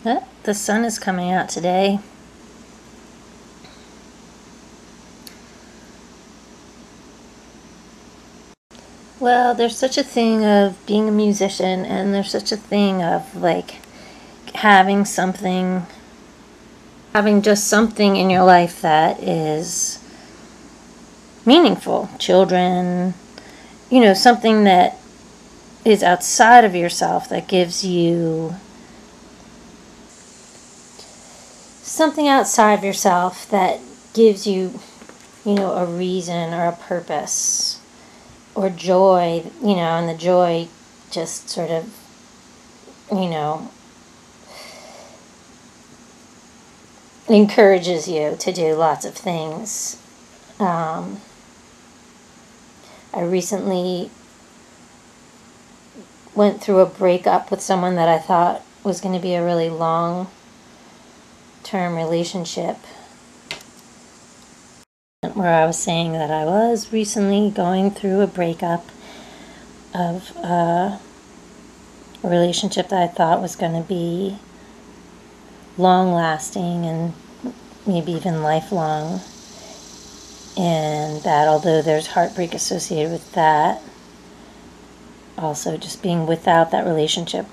The sun is coming out today. Well, there's such a thing of being a musician, and there's such a thing of like having just something in your life that is meaningful. Children, something that is outside of yourself that gives you something outside of yourself that gives you, a reason or a purpose or joy, and the joy just sort of, encourages you to do lots of things. I recently went through a breakup with someone that I thought was going to be a really long-term relationship, where I was saying that I was recently going through a breakup of a relationship that I thought was going to be long-lasting and maybe even lifelong, and that although there's heartbreak associated with that, also just being without that relationship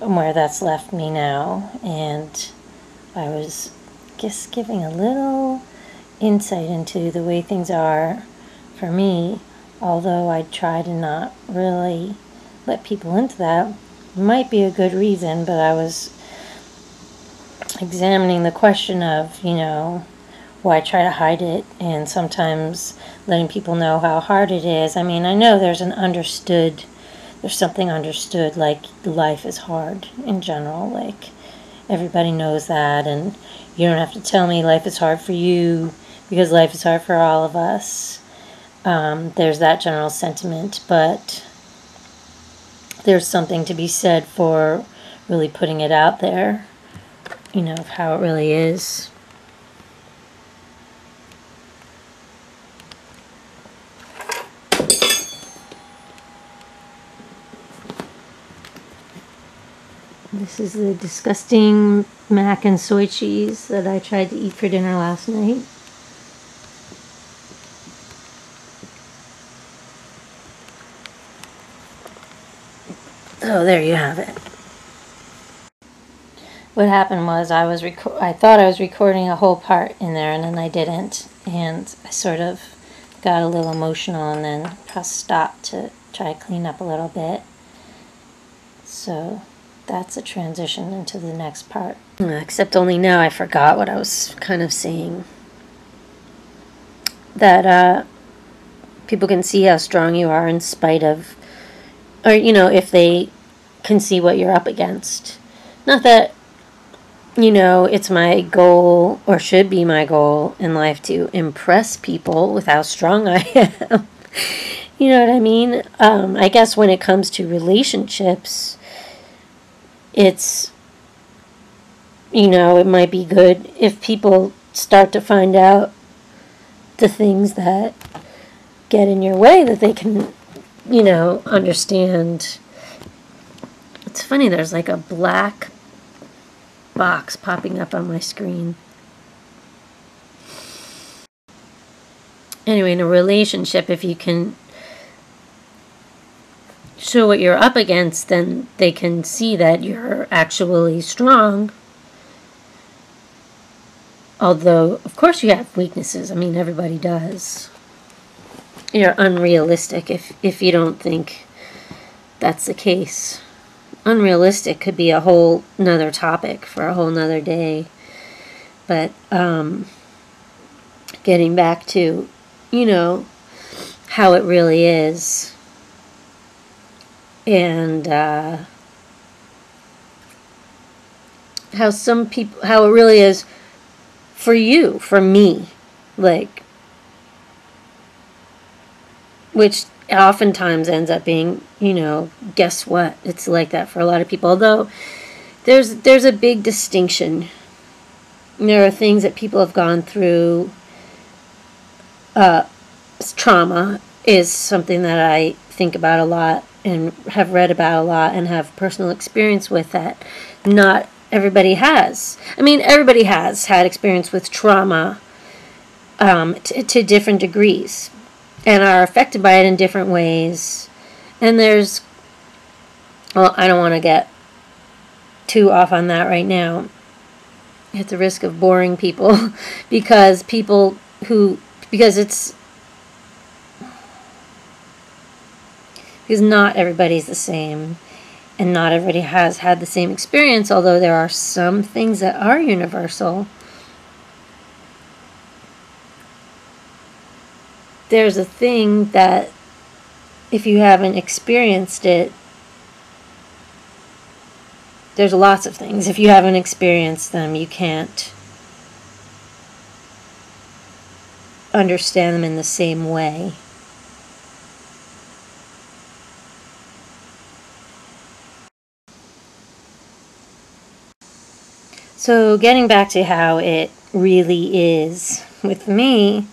and where that's left me now. And I was just giving a little insight into the way things are for me, although I try to not really let people into that. Might be a good reason, but I was examining the question of, why I try to hide it, and sometimes letting people know how hard it is. I mean, I know there's something understood, like life is hard in general, like everybody knows that, and you don't have to tell me life is hard for you, because life is hard for all of us. There's that general sentiment, but there's something to be said for really putting it out there, of how it really is. This is the disgusting mac and soy cheese that I tried to eat for dinner last night. So there you have it. What happened was I thought I was recording a whole part in there, and then I didn't, and I sort of got a little emotional and then pressed stop to try to clean up a little bit. So that's a transition into the next part. Except only now I forgot what I was kind of saying. That people can see how strong you are in spite of, or, if they can see what you're up against. Not that, it's my goal, or should be my goal in life, to impress people with how strong I am. You know what I mean? I guess when it comes to relationships, it's, it might be good if people start to find out the things that get in your way, that they can, understand. It's funny, there's like a black box popping up on my screen. Anyway, in a relationship, if you can show what you're up against, then they can see that you're actually strong. Although, of course, you have weaknesses. I mean, everybody does. You're unrealistic if you don't think that's the case. Unrealistic could be a whole nother topic for a whole nother day. But getting back to, how it really is. And how it really is for you, for me, like, which oftentimes ends up being, guess what? It's like that for a lot of people. Although there's a big distinction. There are things that people have gone through. Trauma is something that I think about a lot and have read about a lot and have personal experience with, that not everybody has. I mean, everybody has had experience with trauma to different degrees and are affected by it in different ways. And there's, well, I don't want to get too off on that right now at the risk of boring people because because not everybody's the same and not everybody has had the same experience, although there are some things that are universal. There's a thing that if you haven't experienced it, there's lots of things. If you haven't experienced them, you can't understand them in the same way. So getting back to how it really is with me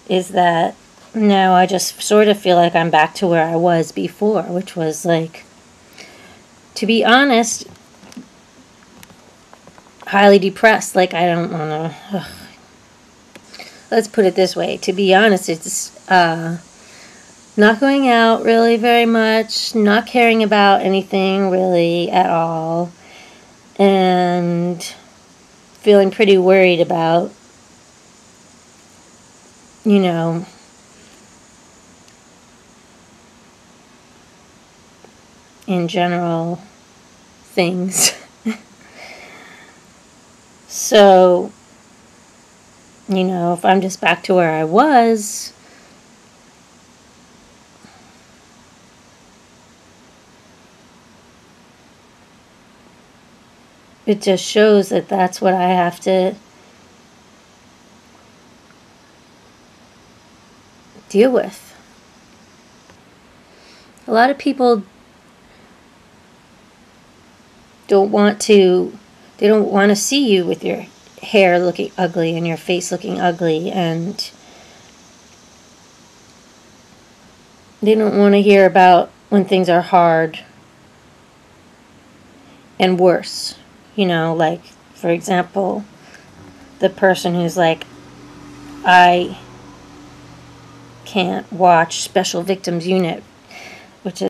is that now I just sort of feel like I'm back to where I was before, which was like, to be honest, highly depressed. Like, I don't want to... Let's put it this way. To be honest, it's not going out really very much, not caring about anything really at all, and feeling pretty worried about, you know, in general, things. So, you know, if I'm just back to where I was, it just shows that that's what I have to deal with. A lot of people don't want to see you with your hair looking ugly and your face looking ugly, and they don't want to hear about when things are hard and worse. You know, like, for example, the person who's like, I can't watch Special Victims Unit